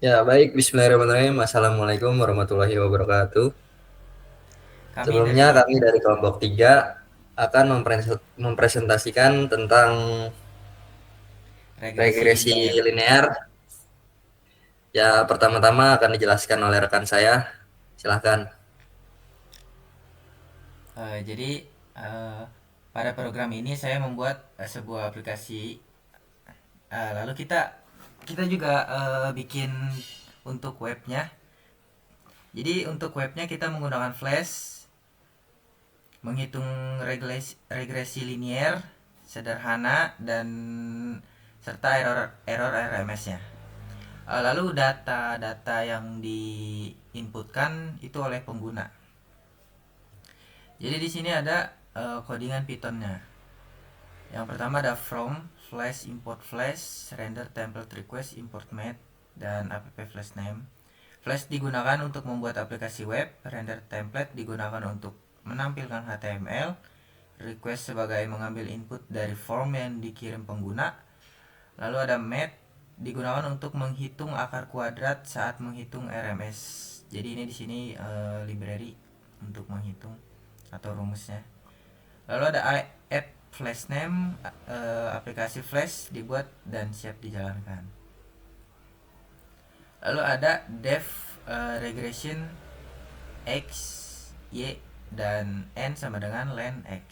Ya, baik. Bismillahirrahmanirrahim. Assalamualaikum warahmatullahi wabarakatuh. Kami Sebelumnya dari kami dari kelompok 3 akan mempresentasikan tentang regresi regresi linier. linear. Ya, pertama-tama akan dijelaskan oleh rekan saya. Silahkan. Jadi pada program ini saya membuat sebuah aplikasi. Lalu kita juga bikin untuk webnya. Jadi untuk webnya kita menggunakan Flash, menghitung regresi linier sederhana dan serta error RMS-nya. Lalu data-data yang diinputkan itu oleh pengguna. Jadi di sini ada codingan Python-nya. Yang pertama ada from, flash, import flash, render template request, import method, dan app flash name. Flash digunakan untuk membuat aplikasi web, render template digunakan untuk menampilkan HTML, request sebagai mengambil input dari form yang dikirim pengguna. Lalu ada method digunakan untuk menghitung akar kuadrat saat menghitung RMS. Jadi ini di sini library untuk menghitung atau rumusnya. Lalu ada app flash name, aplikasi flash dibuat dan siap dijalankan. Lalu ada def regression x, y, dan n sama dengan len x.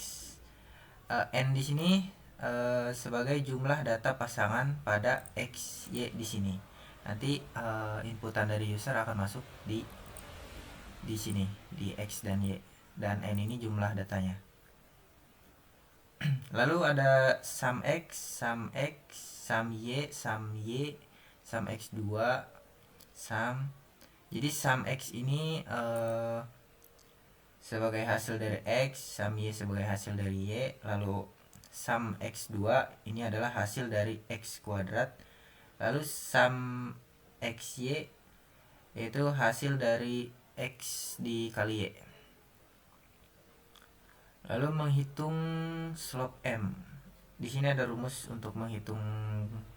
N di sini sebagai jumlah data pasangan pada x, y di sini. Nanti inputan dari user akan masuk di sini di x dan y, dan n ini jumlah datanya. Lalu ada sum x, sum x, sum y, sum y, sum x2, sum. Jadi sum x ini sebagai hasil dari x, sum y sebagai hasil dari y, lalu sum x2 ini adalah hasil dari x kuadrat, lalu sum xy yaitu hasil dari x dikali y. Lalu menghitung slope m. Di sini ada rumus untuk menghitung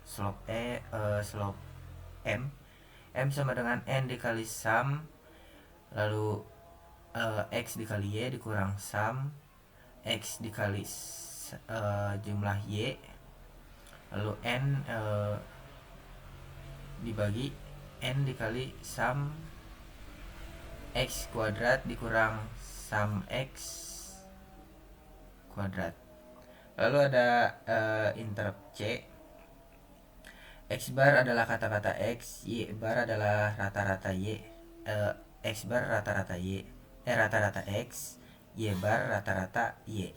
slope m. M sama dengan n dikali sum, lalu x dikali y dikurang sum x dikali jumlah y, lalu n dibagi n dikali sum x kuadrat dikurang sum x kuadrat. Lalu ada interrupt c. X bar adalah kata-kata x, y bar adalah rata-rata y, x bar rata-rata y, rata-rata x, y bar rata-rata y.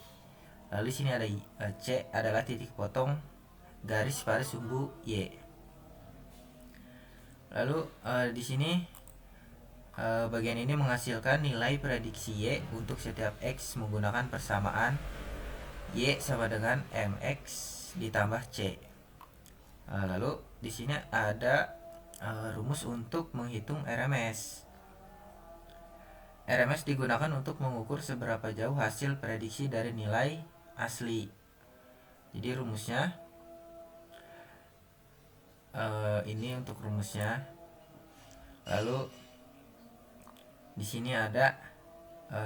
Lalu di sini ada c adalah titik potong garis pada sumbu y. Lalu di sini bagian ini menghasilkan nilai prediksi y untuk setiap x menggunakan persamaan y sama dengan mx ditambah c. Lalu di sini ada rumus untuk menghitung RMS. RMS digunakan untuk mengukur seberapa jauh hasil prediksi dari nilai asli. Jadi rumusnya ini untuk rumusnya. Lalu di sini ada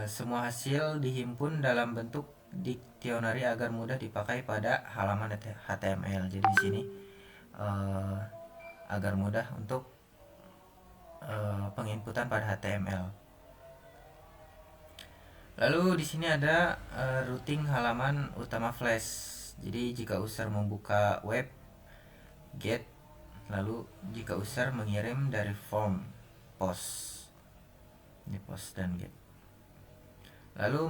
semua hasil dihimpun dalam bentuk dictionary agar mudah dipakai pada halaman HTML. Jadi di sini agar mudah untuk penginputan pada HTML. Lalu di sini ada routing halaman utama Flash. Jadi jika user membuka web, get, lalu jika user mengirim dari form, post, ini post dan get. Lalu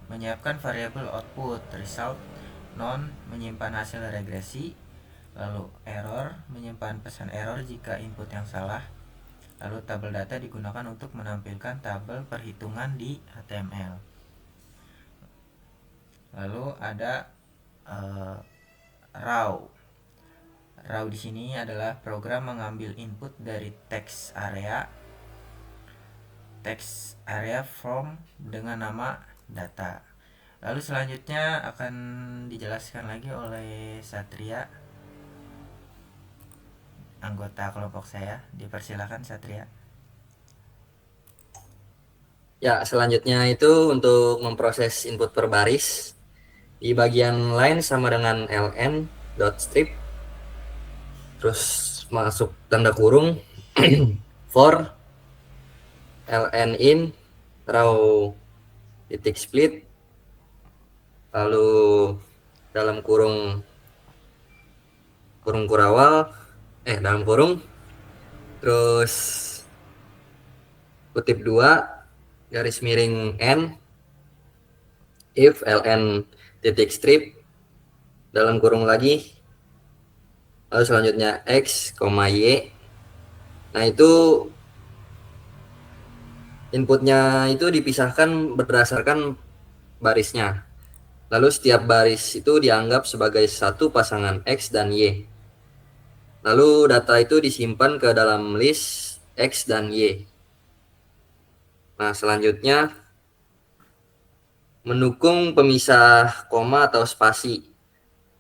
menyiapkan variabel output result, non menyimpan hasil regresi, lalu error menyimpan pesan error jika input yang salah. Lalu tabel data digunakan untuk menampilkan tabel perhitungan di HTML. Lalu ada raw. Raw di sini adalah program mengambil input dari text area from dengan nama data. Lalu selanjutnya akan dijelaskan lagi oleh Satria. anggota kelompok saya. Dipersilakan Satria. Ya, selanjutnya itu untuk memproses input per baris. Di bagian line sama dengan ln dot strip, terus masuk tanda kurung for ln in raw titik split, lalu dalam kurung kurawal, dalam kurung, terus kutip 2 garis miring n if ln titik strip, dalam kurung lagi, lalu selanjutnya x, y. Nah, itu inputnya itu dipisahkan berdasarkan barisnya. Lalu setiap baris itu dianggap sebagai satu pasangan X dan Y. Lalu data itu disimpan ke dalam list X dan Y. Nah, selanjutnya mendukung pemisah koma atau spasi.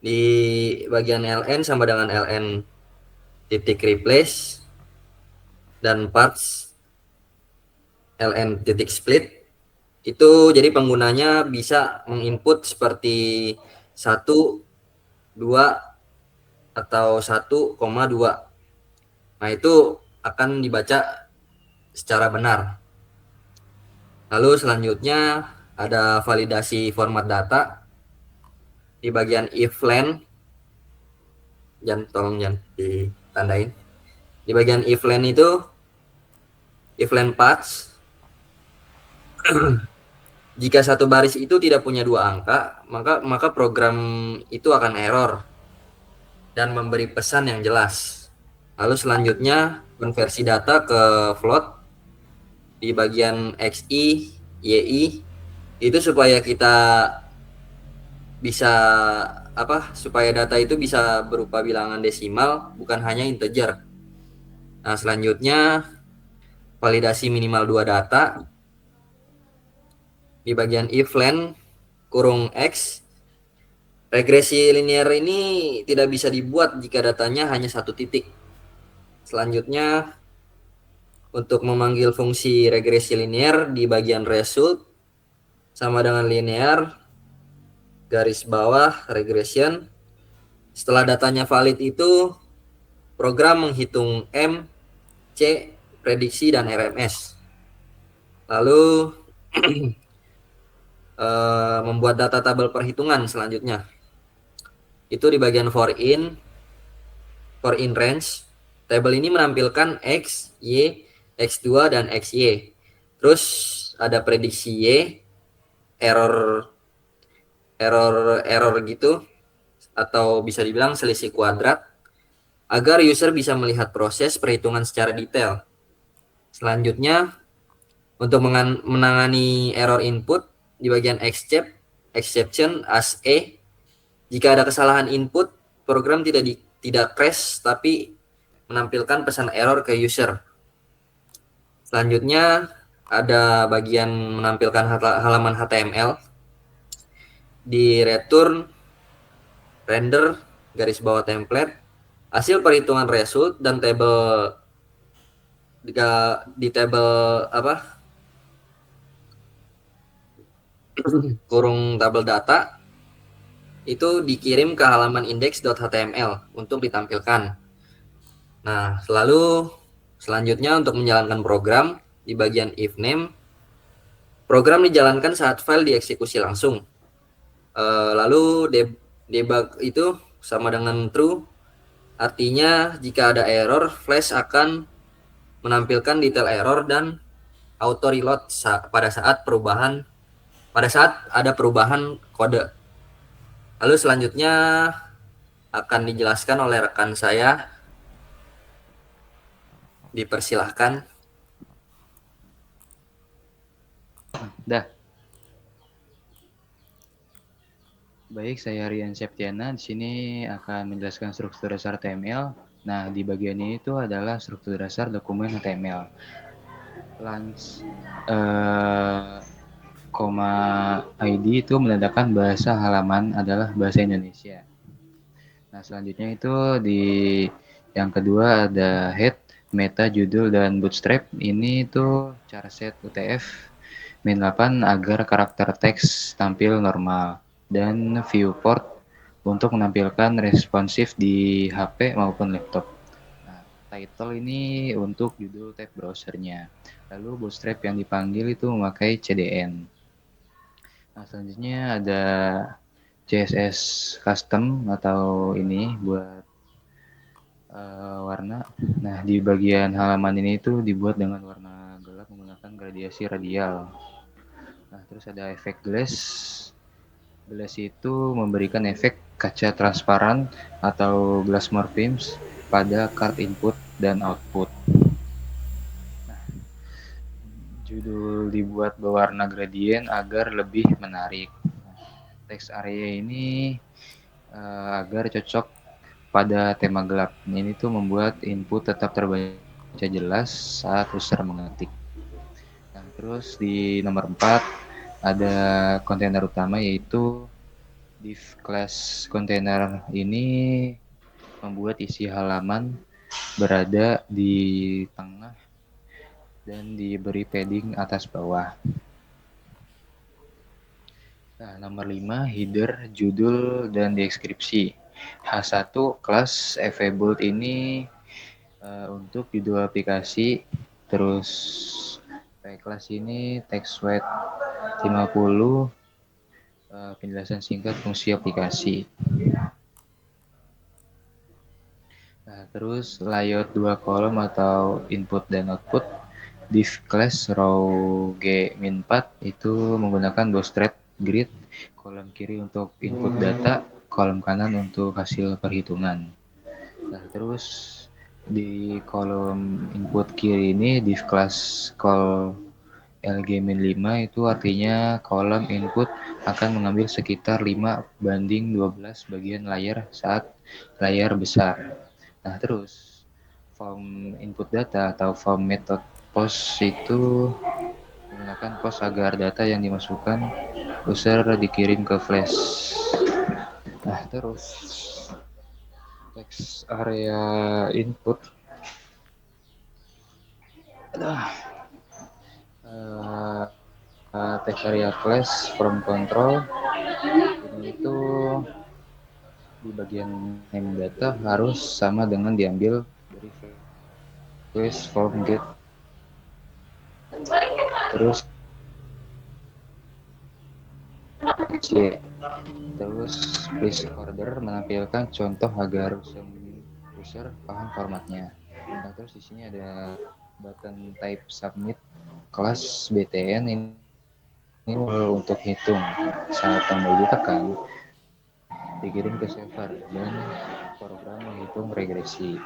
Di bagian ln sama dengan ln titik replace dan parts ln titik split. Itu jadi penggunanya bisa menginput seperti 1, 2, atau 1,2. Nah, itu akan dibaca secara benar. Lalu selanjutnya ada validasi format data di bagian if len. Tolong ditandain. Di bagian if len itu if len paths. Jika satu baris itu tidak punya 2 angka, maka program itu akan error dan memberi pesan yang jelas. Lalu selanjutnya konversi data ke float di bagian XI, YI, itu supaya kita bisa supaya data itu bisa berupa bilangan desimal, bukan hanya integer. Nah, selanjutnya validasi minimal 2 data di bagian if len kurung x. Regresi linear ini tidak bisa dibuat jika datanya hanya satu titik. Selanjutnya untuk memanggil fungsi regresi linear di bagian result sama dengan linear garis bawah regression. Setelah datanya valid itu program menghitung M, C, prediksi dan RMS. Lalu membuat data tabel perhitungan selanjutnya. Itu di bagian for in range. Tabel ini menampilkan X, Y, X2 dan XY. Terus ada prediksi Y, error gitu, atau bisa dibilang selisih kuadrat, agar user bisa melihat proses perhitungan secara detail. Selanjutnya, untuk menangani error input di bagian exception as A, jika ada kesalahan input, program tidak crash tapi menampilkan pesan error ke user. Selanjutnya ada bagian menampilkan halaman HTML di return render garis bawah template hasil perhitungan result dan tabel di tabel kurung tabel data itu dikirim ke halaman index.html untuk ditampilkan. Nah, selanjutnya untuk menjalankan program di bagian if name, program dijalankan saat file dieksekusi langsung. Lalu debug itu sama dengan true, artinya jika ada error, Flash akan menampilkan detail error dan auto reload pada saat ada perubahan kode. Lalu selanjutnya akan dijelaskan oleh rekan saya. Dipersilahkan. Dah. Baik, saya Rian Septiana. Di sini akan menjelaskan struktur dasar HTML. Nah, di bagian ini itu adalah struktur dasar dokumen HTML. ID itu menandakan bahasa halaman adalah bahasa Indonesia. Nah, selanjutnya itu di Yang kedua ada head, meta, judul, dan bootstrap. Ini tuh cara set UTF min 8 agar karakter teks tampil normal. Dan viewport untuk menampilkan responsif di HP maupun laptop. Nah, title ini untuk judul tab browsernya. Lalu bootstrap yang dipanggil itu memakai CDN. Nah, selanjutnya ada CSS custom atau ini buat warna. Nah, di bagian halaman ini tuh dibuat dengan warna gelap menggunakan gradiasi radial. Nah, terus ada efek glass. Glass itu memberikan efek kaca transparan atau glass morphemes pada card input dan output. Judul dibuat berwarna gradien agar lebih menarik. Text area ini agar cocok pada tema gelap. Ini tuh membuat input tetap terbaca jelas saat user mengetik. Nah, terus di nomor 4 ada kontainer utama yaitu div class container ini membuat isi halaman berada di tengah dan diberi padding atas bawah. Nah, nomor 5 header, judul, dan deskripsi. H1 kelas FABold ini untuk judul aplikasi, terus kelas ini text weight 50, penjelasan singkat fungsi aplikasi. Nah, terus layout 2 kolom atau input dan output. Div class row G-4 itu menggunakan bootstrap grid, kolom kiri untuk input data, kolom kanan untuk hasil perhitungan. Nah, terus di kolom input kiri ini div class call LG-5 itu artinya kolom input akan mengambil sekitar 5:12 bagian layar saat layar besar. Nah, terus form input data atau form method post itu menggunakan post agar data yang dimasukkan user dikirim ke flash. Nah, terus text area input text area class from control ini itu di bagian name data harus sama dengan diambil dari flash form get. Terus C. Terus please order menampilkan contoh agar user paham formatnya. Nah, terus di sini ada button type submit kelas BTN ini untuk hitung. Saat tombol ditekan, dikirim ke server dan program menghitung regresi.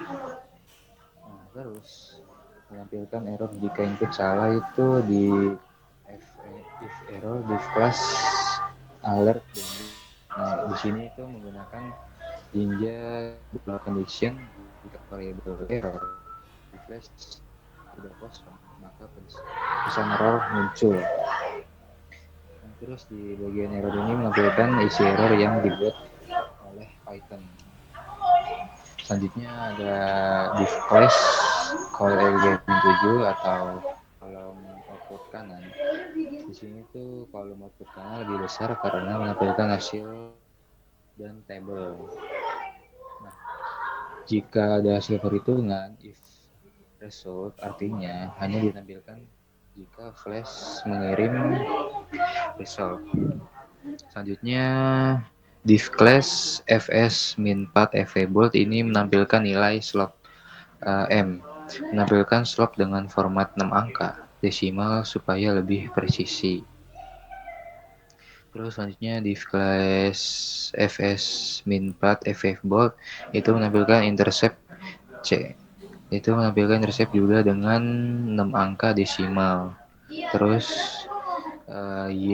Nah, terus menampilkan error jika input salah itu di if error div class alert. Nah, di sini itu menggunakan Jinja condition jika variable error di flash tidak kosong maka pesan error muncul. Nah, terus di bagian error ini menampilkan isi error yang dibuat oleh Python. Selanjutnya ada div class call LG-7 atau kolom output kanan. Di sini tuh kolom output kanan lebih besar karena menampilkan hasil dan tabel. Nah, jika ada hasil perhitungan if result artinya hanya ditampilkan jika flash mengirim result. Selanjutnya div class fs-4 FABold ini menampilkan nilai slop M, menampilkan slop dengan format 6 angka desimal supaya lebih presisi. Terus selanjutnya div class fs-4 FABold itu menampilkan intercept C, itu menampilkan intercept juga dengan 6 angka desimal. Terus Y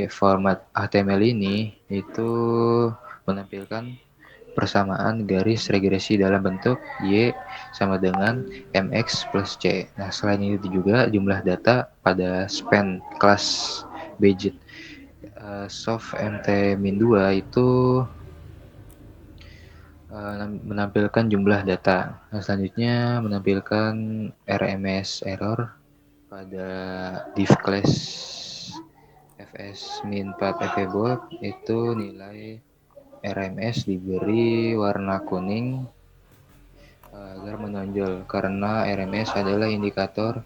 format HTML ini itu menampilkan persamaan garis regresi dalam bentuk Y sama dengan MX plus C. Nah, selain itu juga jumlah data pada span kelas budget soft mt-2 itu menampilkan jumlah data. Nah, selanjutnya menampilkan RMS error pada div class fs min 4 fbold itu nilai RMS diberi warna kuning agar menonjol karena RMS adalah indikator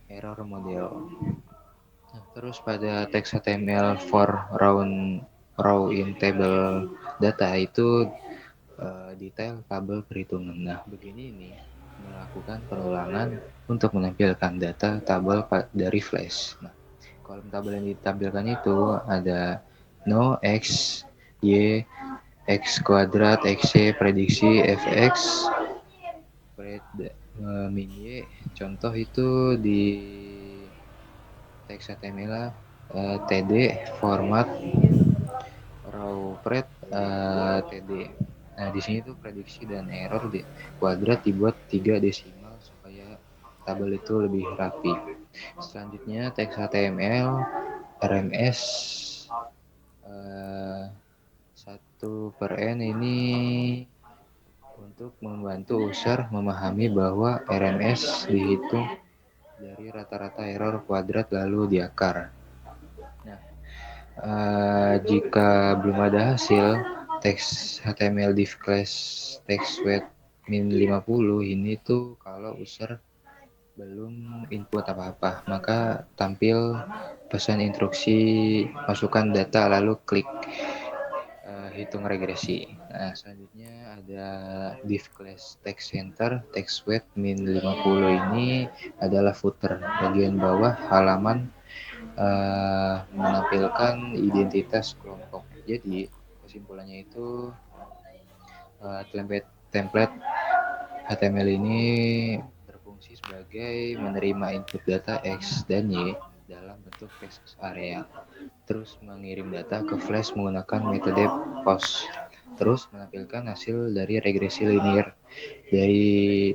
error model. Nah, terus pada teks HTML for raw in table data itu detail tabel perhitungan. Nah, begini ini melakukan penulangan untuk menampilkan data tabel dari flash. Nah, kolom tabel yang ditampilkan itu ada no, x, y, x kuadrat, xy, prediksi, fx, min y. Contoh itu di teks HTML td format raw pred td. Nah, di sini tuh prediksi dan error di kuadrat dibuat 3 desimal supaya tabel itu lebih rapi. Selanjutnya teks HTML RMS 1/n ini untuk membantu user memahami bahwa RMS dihitung dari rata-rata error kuadrat lalu diakar. Nah, jika belum ada hasil teks HTML div class text weight min 50 ini tuh kalau user belum input apa-apa, maka tampil pesan instruksi masukkan data lalu klik hitung regresi. Nah, selanjutnya ada div class text center text weight min 50 ini adalah footer bagian bawah halaman menampilkan identitas kelompok. Jadi kesimpulannya itu template HTML ini berfungsi sebagai menerima input data X dan Y dalam bentuk text area, terus mengirim data ke flash menggunakan metode post, terus menampilkan hasil dari regresi linear dari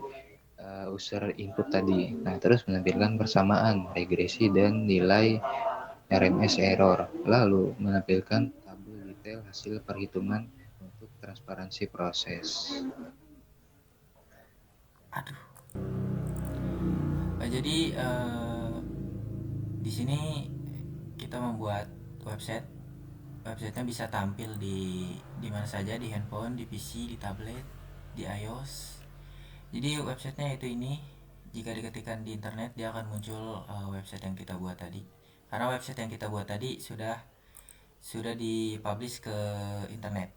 user input tadi. Nah, terus menampilkan persamaan regresi dan nilai RMS error, lalu menampilkan tabel detail hasil perhitungan untuk transparansi proses. Aduh. Jadi di sini kita membuat website. Websitenya bisa tampil di mana saja, di handphone, di PC, di tablet, di iOS. Jadi websitenya itu ini. Jika diketikkan di internet dia akan muncul website yang kita buat tadi. Karena website yang kita buat tadi sudah dipublish ke internet.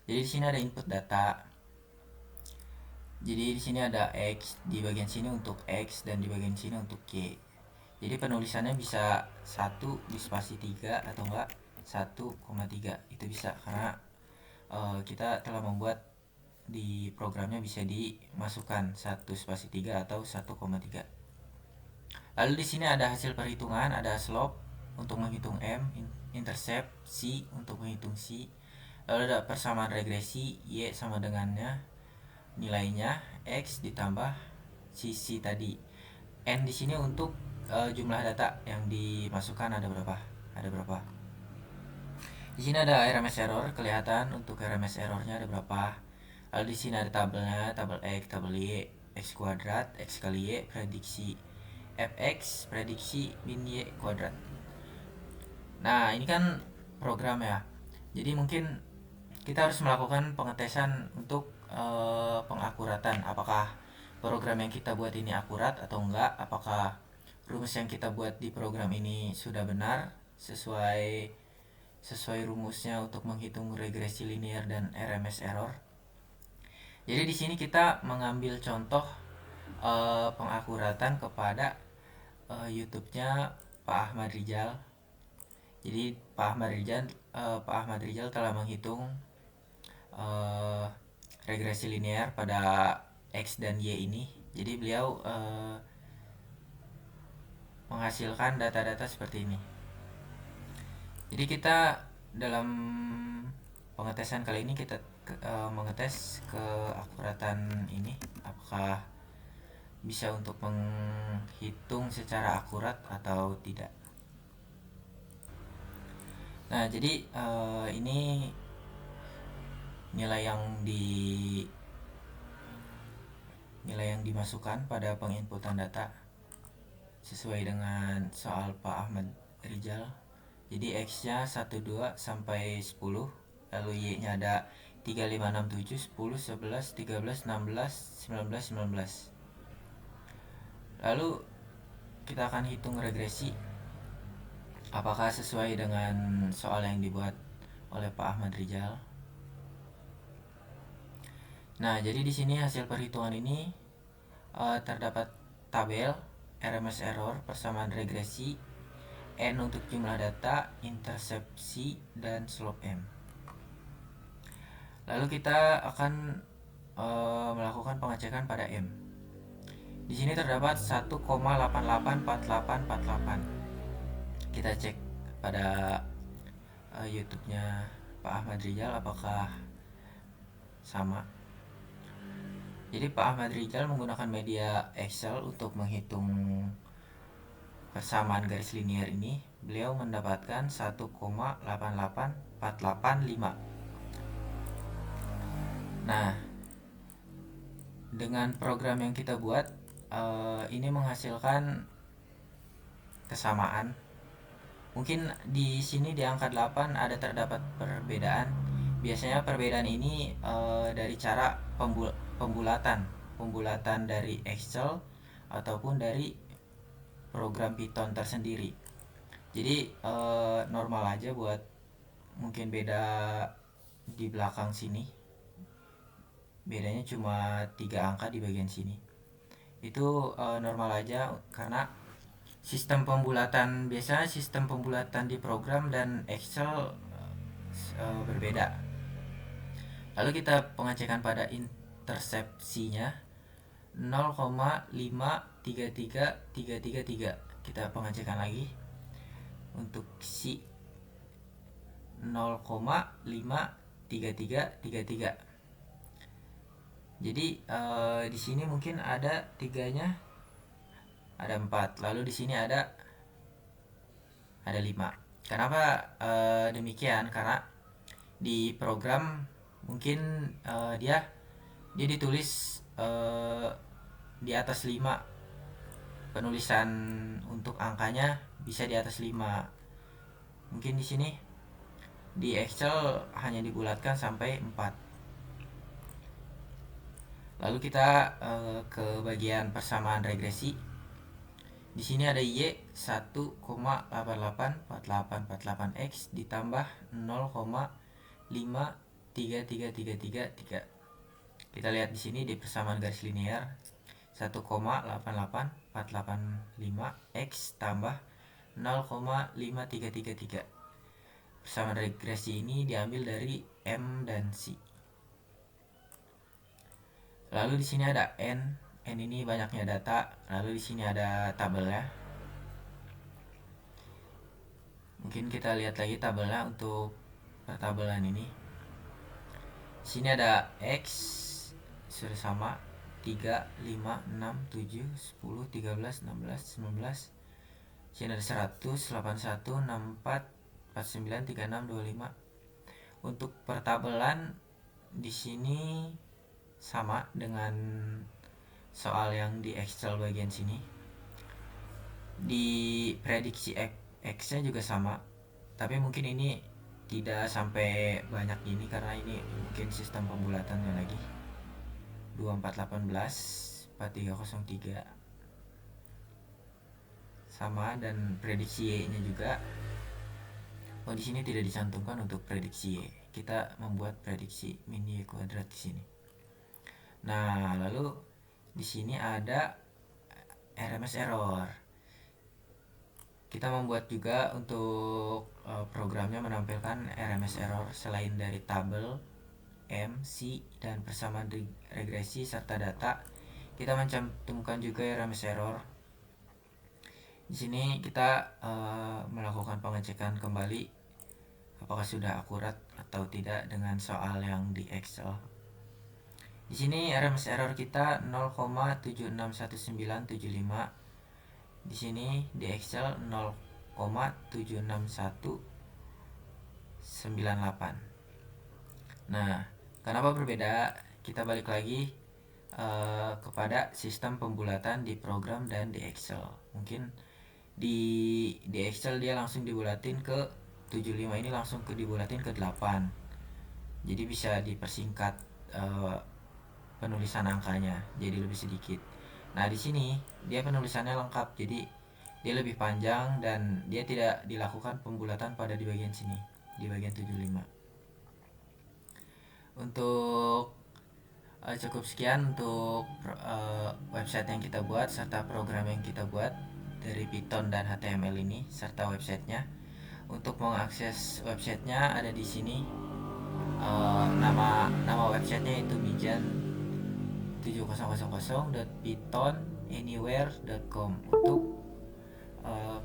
Jadi di sini ada input data. Jadi di sini ada X, di bagian sini untuk X dan di bagian sini untuk Y. Jadi penulisannya bisa 1 di spasi 3 atau enggak 1,3. Itu bisa karena kita telah membuat di programnya bisa dimasukkan 1 spasi 3 atau 1,3. Lalu di sini ada hasil perhitungan, ada slope untuk menghitung M, intercept C untuk menghitung C. Lalu ada persamaan regresi, Y sama dengannya nilainya X ditambah C tadi. N di sini untuk jumlah data yang dimasukkan ada berapa? Di sini ada RMS error, kelihatan untuk RMS errornya ada berapa. Lalu di sini ada tabelnya, tabel X, tabel Y, X kuadrat, X kali Y, prediksi fx, prediksi min Y kuadrat. Nah, ini kan program ya. Jadi mungkin kita harus melakukan pengetesan untuk pengakuratan. Apakah program yang kita buat ini akurat atau enggak? Apakah rumus yang kita buat di program ini sudah benar sesuai rumusnya untuk menghitung regresi linear dan RMS error. Jadi di sini kita mengambil contoh pengakuratan kepada YouTube-nya Pak Ahmad Rijal. Jadi Pak Ahmad Rijal telah menghitung regresi linear pada X dan Y ini. Jadi beliau menghasilkan data-data seperti ini. Jadi kita dalam pengetesan kali ini kita mengetes keakuratan ini, apakah bisa untuk menghitung secara akurat atau tidak. Nah, jadi ini nilai yang dimasukkan pada penginputan data sesuai dengan soal Pak Ahmad Rizal. Jadi X-nya 12 sampai 10, lalu Y-nya ada 3, 5, 6, 7, 10, 11, 13, 16, 19, 19. Lalu kita akan hitung regresi apakah sesuai dengan soal yang dibuat oleh Pak Ahmad Rizal. Nah, jadi di sini hasil perhitungan ini terdapat tabel RMS error, persamaan regresi, N untuk jumlah data, intersepsi, dan slope M. Lalu kita akan melakukan pengecekan pada M. Di sini terdapat 1,884848. Kita cek pada YouTube-nya Pak Ahmad Rizal apakah sama. Jadi Pak Ahmad Rizal menggunakan media Excel untuk menghitung persamaan garis linear ini. Beliau mendapatkan 1,88485. Nah, dengan program yang kita buat ini menghasilkan kesamaan. Mungkin di sini di angka 8 ada terdapat perbedaan. Biasanya perbedaan ini dari cara pembulatan dari Excel ataupun dari program Python tersendiri. Jadi normal aja buat mungkin beda di belakang sini. Bedanya cuma 3 angka di bagian sini. Itu normal aja karena sistem pembulatan biasanya sistem pembulatan di program dan Excel berbeda. Lalu kita pengecekan pada intersepsinya 0,533333. Kita pengecekan lagi untuk si 0,53333. Jadi di sini mungkin ada 3-nya, ada 4, lalu di sini ada 5. Kenapa demikian? Karena di program mungkin dia ditulis di atas 5. Penulisan untuk angkanya bisa di atas 5. Mungkin di sini di Excel hanya dibulatkan sampai 4. Lalu kita ke bagian persamaan regresi. Di sini ada Y 1,884848X ditambah 0,53333. Kita lihat di sini di persamaan garis linear 1,88485X tambah 0,5333. Persamaan regresi ini diambil dari M dan C. Lalu di sini ada N ini banyaknya data. Lalu di sini ada tabelnya. Mungkin kita lihat lagi tabelnya untuk pertabelan ini. Di sini ada X sudah sama 3, 5, 6, 7, 10, 13, 16, 19. Di sini ada 100, 81, 64, 49, 36, 25. Untuk pertabelan di sini sama dengan soal yang di Excel bagian sini. Di prediksi X-nya juga sama, tapi mungkin ini tidak sampai banyak ini karena ini mungkin sistem pembulatannya lagi 2418 4303 sama, dan prediksi Y-nya juga. Oh, di sini tidak dicantumkan untuk prediksi Y. Kita membuat prediksi min Y kuadrat di sini. Nah, lalu di sini ada RMS error. Kita membuat juga untuk programnya menampilkan RMS error selain dari tabel M, C, dan persamaan regresi serta data. Kita mencantumkan juga RMS error. Di sini kita melakukan pengecekan kembali apakah sudah akurat atau tidak dengan soal yang di Excel. Di sini RMS error kita 0,761975. Di sini di Excel 0,76198. Nah, Kenapa berbeda? Kita balik lagi kepada sistem pembulatan di program dan di Excel. Mungkin di Excel dia langsung dibulatin ke 75, ini langsung dibulatin ke 8. Jadi bisa dipersingkat penulisan angkanya jadi lebih sedikit. Nah, di sini dia penulisannya lengkap, jadi dia lebih panjang dan dia tidak dilakukan pembulatan pada di bagian sini, di bagian 75. Untuk cukup sekian untuk website yang kita buat serta program yang kita buat dari Python dan HTML ini serta websitenya. Untuk mengakses websitenya ada di sini. Nama websitenya itu mijan7000.pythonanywhere.com untuk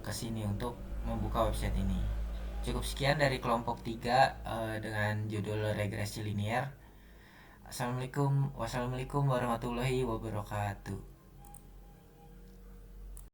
kesini untuk membuka website ini. Cukup sekian dari kelompok 3 dengan judul regresi linier. Wassalamualaikum warahmatullahi wabarakatuh.